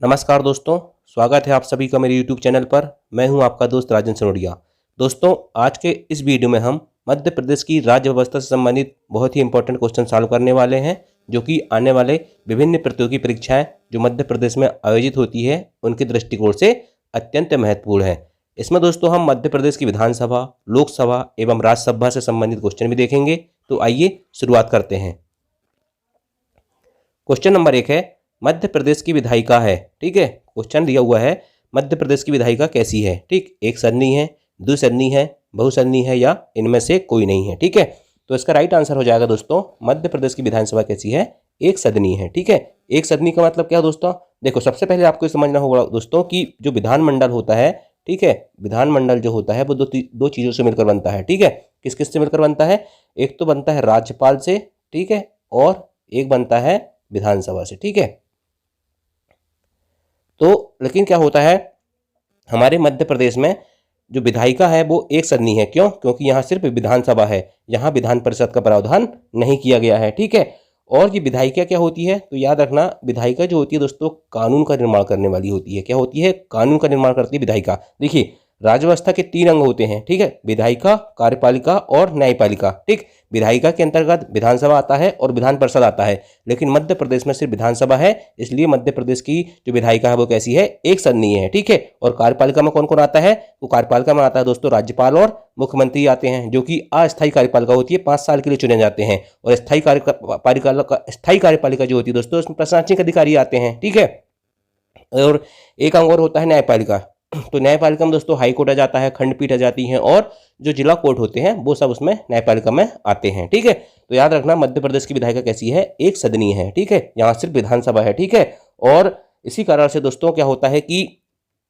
नमस्कार दोस्तों, स्वागत है आप सभी का मेरे YouTube चैनल पर। मैं हूं आपका दोस्त राजन सनोडिया। दोस्तों, आज के इस वीडियो में हम मध्य प्रदेश की राज्य व्यवस्था से संबंधित बहुत ही इंपॉर्टेंट क्वेश्चन सॉल्व करने वाले हैं, जो कि आने वाले विभिन्न प्रतियोगी परीक्षाएं जो मध्य प्रदेश में आयोजित होती है उनके दृष्टिकोण से अत्यंत महत्वपूर्ण है। इसमें दोस्तों हम मध्य प्रदेश की विधानसभा, लोकसभा एवं राज्यसभा से संबंधित क्वेश्चन भी देखेंगे। तो आइए शुरुआत करते हैं। क्वेश्चन नंबर 1 है, मध्य प्रदेश की विधायिका है। ठीक है, क्वेश्चन दिया हुआ है मध्य प्रदेश की विधायिका कैसी है। ठीक, एक सदनी है, द्विसदनी है, बहुसदनी है या इनमें से कोई नहीं है। ठीक है, तो इसका राइट आंसर हो जाएगा दोस्तों, मध्य प्रदेश की विधानसभा कैसी है, एक सदनी है। ठीक है, एक सदनी का मतलब क्या है दोस्तों? देखो, सबसे पहले आपको समझना होगा दोस्तों कि जो विधानमंडल होता है, ठीक है, विधानमंडल जो होता है वो दो चीज़ों से मिलकर बनता है। ठीक है, किस किस से मिलकर बनता है? एक तो बनता है राज्यपाल से, ठीक है, और एक बनता है विधानसभा से। ठीक है, तो लेकिन क्या होता है, हमारे मध्य प्रदेश में जो विधायिका है वो एक सदनी है। क्यों? क्योंकि यहाँ सिर्फ विधानसभा है, यहाँ विधान परिषद का प्रावधान नहीं किया गया है। ठीक है, और ये विधायिका क्या होती है, तो याद रखना, विधायिका जो होती है दोस्तों कानून का निर्माण करने वाली होती है। क्या होती है? कानून का निर्माण करती है विधायिका। देखिए, राज्य व्यवस्था के 3 अंग होते हैं। ठीक है, विधायिका, कार्यपालिका और न्यायपालिका। ठीक, विधायिका के अंतर्गत विधानसभा आता है और विधान परिषद आता है, लेकिन मध्य प्रदेश में सिर्फ विधानसभा है, इसलिए मध्य प्रदेश की जो विधायिका है वो कैसी है, एक सदनीय है। ठीक है, और कार्यपालिका में कौन कौन आता है? तो कार्यपालिका में आता है दोस्तों राज्यपाल और मुख्यमंत्री आते हैं, जो कि अस्थायी कार्यपालिका होती है, 5 साल के लिए चुने जाते हैं। और स्थायी कार्यपालिका जो होती है दोस्तों, उसमें प्रशासनिक अधिकारी आते हैं। ठीक है, और एक अंग और होता है न्यायपालिका। तो न्यायपालिका में दोस्तों हाई कोर्ट आ जाता है, खंडपीठ आ जाती हैं, और जो जिला कोर्ट होते हैं वो सब उसमें न्यायपालिका में आते हैं। ठीक है, तो याद रखना, मध्य प्रदेश की विधायिका कैसी है, एक सदनीय है। ठीक है, यहाँ सिर्फ विधानसभा है। ठीक है, और इसी कारण से दोस्तों क्या होता है कि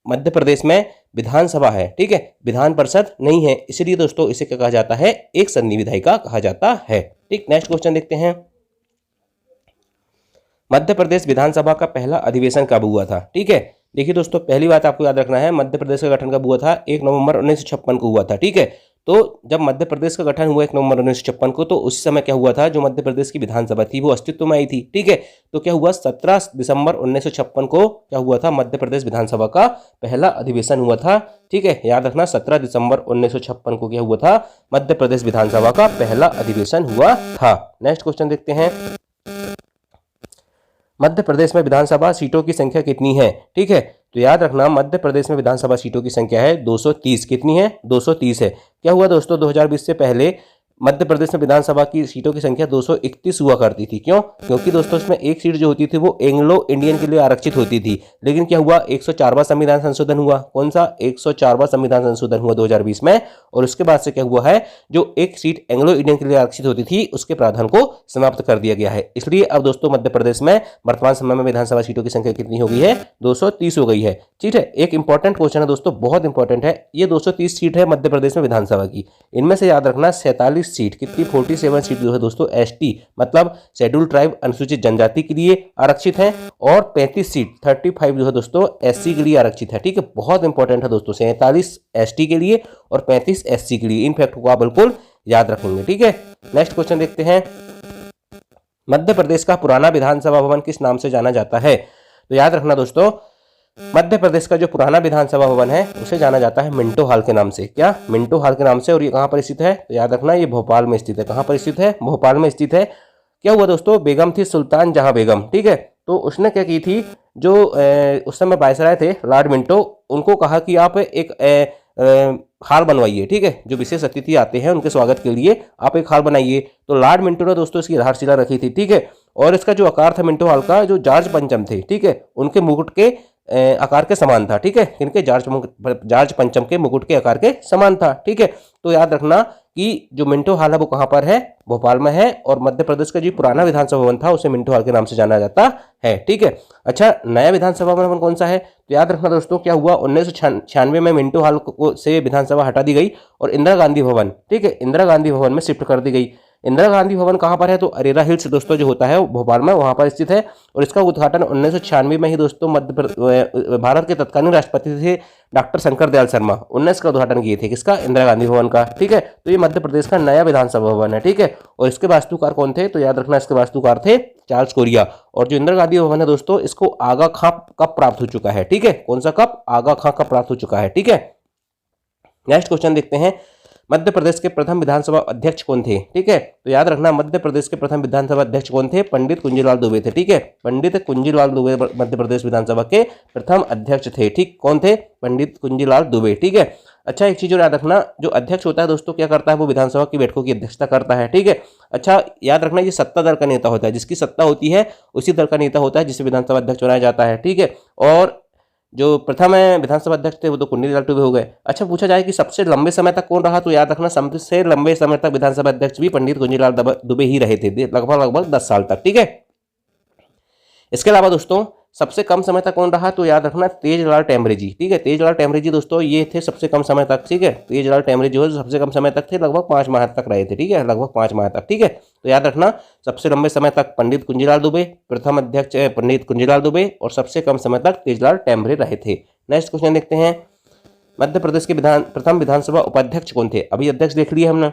मध्य प्रदेश में विधानसभा है, ठीक है, विधान परिषद नहीं है, इसलिए दोस्तों इसे क्या कहा जाता है, एक सदनीय विधायिका कहा जाता है। ठीक, नेक्स्ट क्वेश्चन देखते हैं। मध्य प्रदेश विधानसभा का पहला अधिवेशन कब हुआ था? ठीक है, देखिए दोस्तों, पहली बात आपको याद रखना है, मध्य प्रदेश का गठन कब हुआ था? 1 नवंबर 1956 को हुआ था। ठीक है, तो जब मध्य प्रदेश का गठन हुआ 1 नवंबर 1956 को, तो उस समय क्या हुआ था, जो मध्य प्रदेश की विधानसभा थी वो अस्तित्व में आई थी। ठीक है, तो क्या हुआ, 17 दिसंबर 1956 को क्या हुआ था, मध्य प्रदेश विधानसभा का पहला अधिवेशन हुआ था। ठीक है, याद रखना, 17 दिसंबर 1956 को क्या हुआ था, मध्य प्रदेश विधानसभा का पहला अधिवेशन हुआ था। नेक्स्ट क्वेश्चन देखते हैं। मध्य प्रदेश में विधानसभा सीटों की संख्या कितनी है? ठीक है, तो याद रखना, मध्य प्रदेश में विधानसभा सीटों की संख्या है 230। कितनी है? 230 है। क्या हुआ दोस्तों, 2020 से पहले मध्य प्रदेश में विधानसभा की सीटों की संख्या 231 हुआ करती थी। क्यों? क्योंकि दोस्तों इसमें एक सीट जो होती थी वो एंग्लो इंडियन के लिए आरक्षित होती थी। लेकिन क्या हुआ, 104वां संविधान संशोधन हुआ। कौन सा? 104वां संविधान संशोधन हुआ 2020 में, और उसके बाद से क्या हुआ है, जो एक सीट एंग्लो इंडियन के लिए आरक्षित होती थी उसके प्रावधान को समाप्त कर दिया गया है। इसलिए अब दोस्तों मध्य प्रदेश में वर्तमान समय में विधानसभा सीटों की संख्या कितनी हो गई है? 230 हो गई है। ठीक है, एक इंपॉर्टेंट क्वेश्चन है दोस्तों, बहुत इंपॉर्टेंट है ये। 230 सीट है मध्य प्रदेश में विधानसभा की, इनमें से याद रखना 47 सीट, कितनी, 47 सीट जो है दोस्तों एसटी मतलब शेड्यूल ट्राइब अनुसूचित जनजाति के लिए आरक्षित है, और 35 सीट 35 जो है दोस्तों एससी के लिए आरक्षित है। ठीक है, बहुत इंपॉर्टेंट है दोस्तों, 47 एसटी के लिए और 35 एससी के लिए। इन फैक्ट को आप बिल्कुल याद रखेंगे। ठीक है, नेक्स्ट क्वेश्चन देखते हैं। मध्य प्रदेश का पुराना विधानसभा भवन किस नाम से जाना जाता है? तो याद रखना दोस्तों, मध्य प्रदेश का जो पुराना विधानसभा भवन है उसे जाना जाता है मिंटो हॉल के नाम से। क्या? मिंटो हॉल के नाम से। और ये कहाँ पर स्थित है? तो याद रखना, ये भोपाल में स्थित है। कहाँ पर स्थित है? भोपाल में स्थित है। क्या हुआ दोस्तों, बेगम थी सुल्तान जहां बेगम। ठीक है, तो उसने क्या की थी, जो उस समय वायसराय थे लॉर्ड मिंटो, उनको कहा कि आप एक हाल बनवाइए। ठीक है, जो विशेष अतिथि आते हैं उनके स्वागत के लिए आप एक हाल बनाइए। तो लॉर्ड मिंटो ने दोस्तों इसकी आधारशिला रखी थी। ठीक है, और इसका जो आकार था मिंटो हॉल का, जो जॉर्ज पंचम थे, ठीक है, उनके मुकुट के आकार के समान था। ठीक है, इनके जॉर्ज पंचम के मुकुट के आकार के समान था। ठीक है, तो याद रखना कि जो मिंटो हॉल है वो कहाँ पर है? भोपाल में है, और मध्य प्रदेश का जो पुराना विधानसभा भवन था उसे मिंटो हॉल के नाम से जाना जाता है। ठीक है, अच्छा, नया विधानसभा भवन कौन सा है? तो याद रखना दोस्तों, क्या हुआ, 1996 में मिंटो हॉल से विधानसभा हटा दी गई और इंदिरा गांधी भवन, ठीक है, इंदिरा गांधी भवन में शिफ्ट कर दी गई। इंदिरा गांधी भवन कहाँ पर है, तो अरेरा हिल्स दोस्तों जो होता है भोपाल में, वहाँ पर स्थित है। और इसका उद्घाटन 1996 में ही दोस्तों भारत के तत्कालीन राष्ट्रपति थे डॉक्टर शंकर दयाल शर्मा, 19 का उद्घाटन किए थे, किसका, इंदिरा गांधी भवन का। ठीक है, तो ये मध्य प्रदेश का नया विधानसभा भवन है। ठीक है, और इसके वास्तुकार कौन थे, तो याद रखना इसके वास्तुकार थे चार्ल्स कोरिया। और जो इंदिरा गांधी भवन है दोस्तों, इसको आगा खां कब प्राप्त हो चुका है, ठीक है, कौन सा कब, आगा खां कब प्राप्त हो चुका है। ठीक है, नेक्स्ट क्वेश्चन देखते हैं, मध्य प्रदेश के प्रथम विधानसभा अध्यक्ष कौन थे। ठीक है, तो याद रखना मध्य प्रदेश के प्रथम विधानसभा अध्यक्ष कौन थे, पंडित कुंजीलाल दुबे थे। ठीक है, पंडित कुंजीलाल दुबे मध्य प्रदेश विधानसभा के प्रथम अध्यक्ष थे। ठीक, कौन थे, पंडित कुंजीलाल दुबे। ठीक है, अच्छा एक चीज और याद रखना, जो अध्यक्ष होता है दोस्तों क्या करता है, वो विधानसभा की बैठकों की अध्यक्षता करता है। ठीक है, अच्छा याद रखना ये सत्ता दल का नेता होता है, जिसकी सत्ता होती है उसी दल का नेता होता है जिसे विधानसभा अध्यक्ष बनाया जाता है। ठीक है, और जो प्रथम विधानसभा अध्यक्ष थे वो तो कुंडीलाल दुबे हो गए। अच्छा पूछा जाए कि सबसे लंबे समय तक कौन रहा, तो याद रखना सबसे लंबे समय तक विधानसभा अध्यक्ष भी पंडित कुंजीलाल दुबे ही रहे थे, लगभग 10 साल तक। ठीक है, इसके अलावा दोस्तों सबसे कम समय तक कौन रहा, तो याद रखना तेजलाल टेमरे जी। ठीक है, तेजलाल टेमरे जी दोस्तों ये थे सबसे कम समय तक। ठीक है, तेजलाल टेमरे जो है सबसे कम समय तक थे, लगभग 5 माह तक रहे थे। ठीक है, लगभग 5 माह तक। ठीक है, तो याद रखना सबसे लंबे समय तक पंडित कुंजीलाल दुबे, प्रथम अध्यक्ष पंडित कुंजीलाल दुबे, और सबसे कम समय तक तेजलाल टेमरे रहे थे। नेक्स्ट क्वेश्चन देखते हैं, मध्य प्रदेश के प्रथम विधानसभा उपाध्यक्ष कौन थे। अभी अध्यक्ष देख लिए हमने,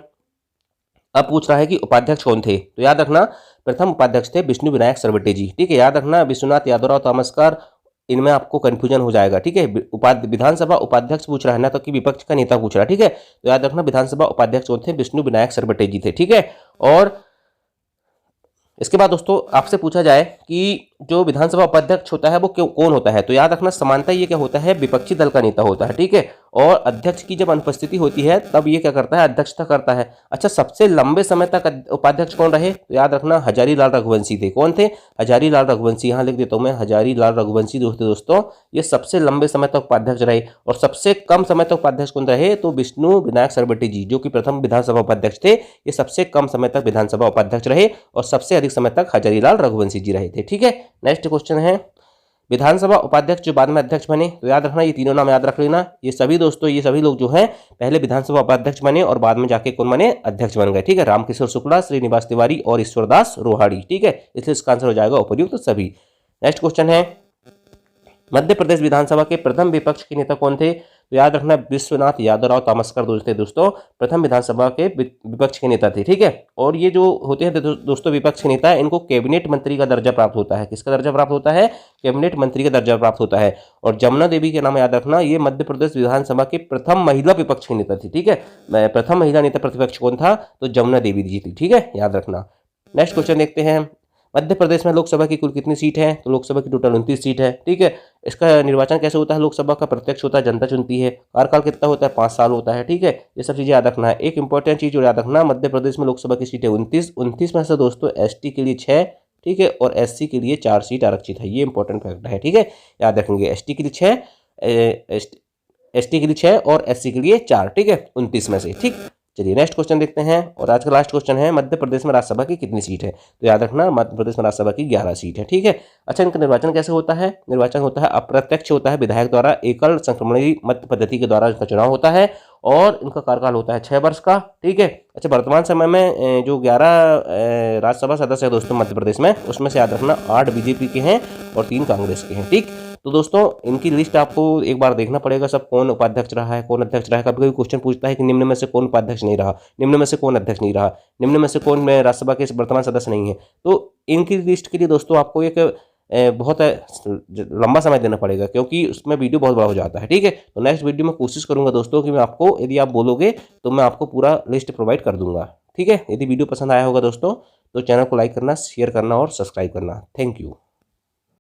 अब पूछ रहा है कि उपाध्यक्ष कौन थे, तो याद रखना प्रथम उपाध्यक्ष थे विष्णु विनायक सरवटे जी। ठीक है, याद रखना विश्वनाथ यादवराव तामस्कर, इनमें आपको कंफ्यूजन हो जाएगा। ठीक है, विधानसभा उपाध्यक्ष पूछ रहा है ना, तो कि विपक्ष का नेता पूछ रहा है। ठीक है, तो याद रखना विधानसभा उपाध्यक्ष कौन थे, विष्णु विनायक सरवटे जी थे। ठीक है, और इसके बाद दोस्तों आपसे पूछा जाए कि जो विधानसभा उपाध्यक्ष होता है वो कौन होता है, तो याद रखना समानता ये क्या होता है, विपक्षी दल का नेता होता है। ठीक है, और अध्यक्ष की जब अनुपस्थिति होती है तब ये क्या करता है, अध्यक्षता करता है। अच्छा सबसे लंबे समय तक उपाध्यक्ष कौन रहे, तो याद रखना हजारी लाल रघुवंशी थे। कौन थे, हजारी लाल रघुवंशी, यहाँ लिख देता हूँ मैं, हजारी लाल रघुवंशी दोस्तों ये सबसे लंबे समय तक उपाध्यक्ष रहे। और सबसे कम समय तक उपाध्यक्ष कौन रहे, तो विष्णु विनायक सरवटे जी, जो कि प्रथम विधानसभा उपाध्यक्ष थे, ये सबसे कम समय तक विधानसभा उपाध्यक्ष रहे, और सबसे अधिक समय तक हजारी लाल रघुवंशी जी रहे थे। ठीक है, नेक्स्ट क्वेश्चन है, विधानसभा उपाध्यक्ष जो बाद में अध्यक्ष बने, तो याद रखना ये तीनों नाम याद रख लेना। ये सभी दोस्तों ये सभी लोग जो हैं पहले विधानसभा उपाध्यक्ष बने और बाद में जाके कौन बने, अध्यक्ष बन गए। ठीक है, रामकिशोर शुक्ला, श्रीनिवास तिवारी और ईश्वरदास रोहाड़ी। ठीक है, इसलिए इसका आंसर हो जाएगा उपर्युक्त सभी। नेक्स्ट क्वेश्चन है, मध्य प्रदेश विधानसभा के प्रथम विपक्ष के नेता कौन थे, तो याद रखना विश्वनाथ यादवराव तामस्कर थे दोस्तों, प्रथम विधानसभा के विपक्ष के नेता थे। ठीक है, और ये जो होते हैं दोस्तों विपक्ष के नेता, इनको कैबिनेट मंत्री का दर्जा प्राप्त होता है। किसका दर्जा प्राप्त होता है, कैबिनेट मंत्री का दर्जा प्राप्त होता है। और जमुना देवी के नाम याद रखना, ये मध्य प्रदेश विधानसभा की प्रथम महिला विपक्ष की नेता थी। ठीक है, प्रथम महिला नेता प्रतिपक्ष कौन था, तो जमुना देवी जी थी। ठीक है, याद रखना। नेक्स्ट क्वेश्चन देखते हैं, मध्य प्रदेश में लोकसभा की कुल कितनी सीट है, तो लोकसभा की टोटल 29 सीट है। ठीक है, इसका निर्वाचन कैसे होता है, लोकसभा का प्रत्यक्ष होता है, जनता चुनती है। कार्यकाल कितना होता है, 5 साल होता है। ठीक है, ये सब चीजें याद रखना है। एक इंपॉर्टेंट चीज और याद रखना, मध्य प्रदेश में लोकसभा की सीटें 29 में से दोस्तों एसटी के लिए 6, ठीक है, और एससी के लिए 4 सीट आरक्षित है। ये इंपॉर्टेंट फैक्ट है। ठीक है, याद रखेंगे, एसटी के लिए 6, एसटी के लिए 6 और एससी के लिए 4। ठीक है, 29 में से। ठीक, चलिए नेक्स्ट क्वेश्चन देखते हैं, और आज का लास्ट क्वेश्चन है, मध्य प्रदेश में राज्यसभा की कितनी सीट है, तो याद रखना मध्य प्रदेश में राज्यसभा की 11 सीट है। ठीक है, अच्छा इनका निर्वाचन कैसे होता है, निर्वाचन होता है अप्रत्यक्ष होता है, विधायक द्वारा एकल संक्रमणीय मत पद्धति के द्वारा इनका चुनाव होता है, और इनका कार्यकाल होता है 6 वर्ष का। ठीक है, अच्छा वर्तमान समय में जो 11 राज्यसभा सदस्य है दोस्तों मध्य प्रदेश में, उसमें से याद रखना 8 बीजेपी के हैं और 3 कांग्रेस के हैं। ठीक, तो दोस्तों इनकी लिस्ट आपको एक बार देखना पड़ेगा, सब कौन उपाध्यक्ष रहा है, कौन अध्यक्ष रहा है। कभी कभी क्वेश्चन पूछता है कि निम्न में से कौन उपाध्यक्ष नहीं रहा, निम्न में से कौन अध्यक्ष नहीं रहा, निम्न में से कौन में राज्यसभा के वर्तमान सदस्य नहीं है। तो इनकी लिस्ट के लिए दोस्तों आपको एक बहुत लंबा समय देना पड़ेगा, क्योंकि उसमें वीडियो बहुत बड़ा हो जाता है। ठीक है, तो नेक्स्ट वीडियो में कोशिश करूंगा दोस्तों कि मैं आपको, यदि आप बोलोगे तो मैं आपको पूरा लिस्ट प्रोवाइड कर दूंगा। ठीक है, यदि वीडियो पसंद आया होगा दोस्तों तो चैनल को लाइक करना, शेयर करना और सब्सक्राइब करना। Thank you.